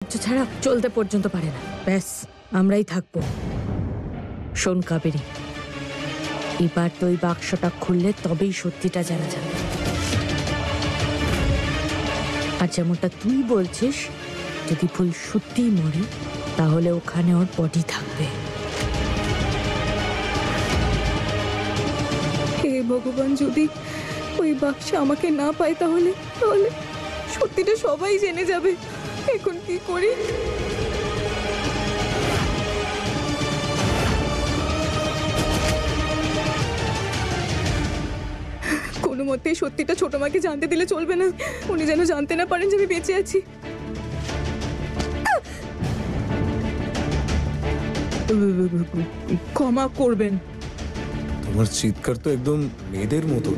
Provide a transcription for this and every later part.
ছাড়া চলতে পর্যন্ত পারে না। ব্যাস আমরাই থাকবো। শোন কাবেরী, এবার তো ওই বাক্সটা খুললে তবেই সত্যিটা জানা যাবে। আর যেমনটা তুই বলছিস, যদি ফুল সত্যিই মরে তাহলে ওখানে ওর বডি থাকবে। হে ভগবান, যদি ওই বাক্সে আমাকে না পায় তাহলে তাহলে সত্যিটা সবাই জেনে যাবে। এখন কি করি? কোনো মতেই সত্যিটা ছোট মাকে জানতে দিলে চলবে না। উনি যেন জানতে না পারেন যে আমি বেঁচে আছি। ক্ষমা করবেন। তোমার চিৎকার তো একদম মেয়েদের মতো।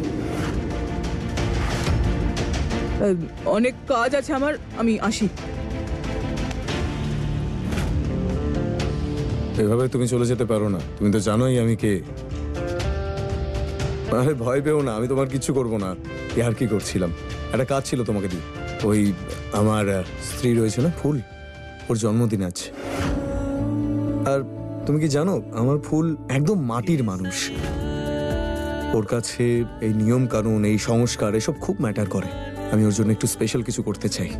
অনেক কাজ আছে আমার, আমি আসি। এভাবে তুমি চলে যেতে পারো না, তুমি তো জানোই আমি কে। আরে ভয় পেও না, আমি তোমার কিচ্ছু করবো না। আর কি করছিলাম, একটা কাজ ছিল তোমাকে দিয়ে। ওই আমার স্ত্রী রয়েছে না ফুল, ওর জন্মদিন আছে। আর তুমি কি জানো, আমার ফুল একদম মাটির মানুষ। ওর কাছে এই নিয়ম কানুন, এই সংস্কার, এসব খুব ম্যাটার করে। আমি ওর জন্য একটু স্পেশাল কিছু করতে চাই,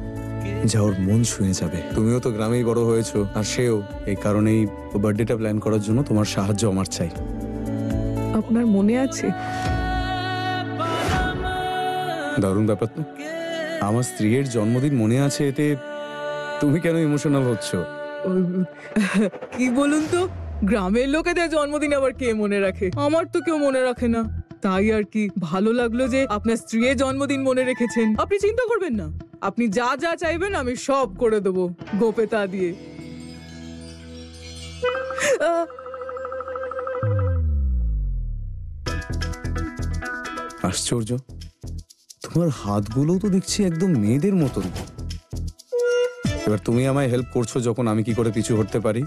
যা ওর মন ছুঁয়ে যাবে। তুমিও তো গ্রামেই বড় হয়েছো, আর সেও। এই কারণেই ও বার্থডেটা প্ল্যান করার জন্য তোমার সাহায্য আমার চাই। আপনার মনে আছে? দারুণ ব্যাপার তো। আমার স্ত্রীর জন্মদিন মনে আছে, এতে তুমি কেন ইমোশনাল হচ্ছ? কি বলুন তো, গ্রামের লোকেদের জন্মদিন আবার কে মনে রাখে? আমার তো কেউ মনে রাখে না। তাই আর কি, ভালো লাগলো যে আপনার স্ত্রীর জন্মদিন মনে রেখেছেন। আপনি চিন্তা করবেন না, আপনি যা যা চাইবেন আমি সব করে দেবো গোপেতা দিয়ে। আশ্চর্য, তোমার হাতগুলো তো দেখছি একদম মেয়েদের মতন। এবার তুমি আমায় হেল্প করছো যখন, আমি কি করে পিছু হটতে পারি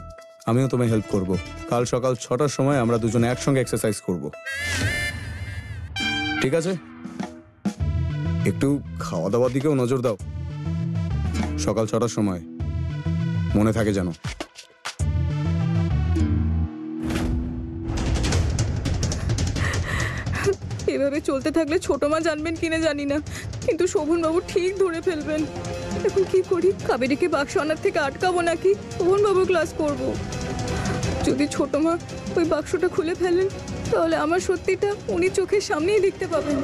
আমিও তোমায় হেল্প করব। কাল সকাল 6টার সময় আমরা দুজনে একসঙ্গে এক্সারসাইজ করব, ঠিক আছে? একটু খাওয়া দাওয়ার দিকেও নজর দাও। সকাল 6টার সময় মনে থাকে যেন। এভাবে চলতে থাকলে ছোট মা জানবেন কিনা জানি না, কিন্তু শোভনবাবু ঠিক ধরে ফেলবেন। এখন কি করি? কাবেরীকে বাক্স আনার থেকে আটকাবো নাকি শোভনবাবু ক্লাস করব? যদি ছোট মা ওই বাক্সটা খুলে ফেলেন তাহলে আমার সত্যিটা উনি চোখের সামনেই দেখতে পাবেন।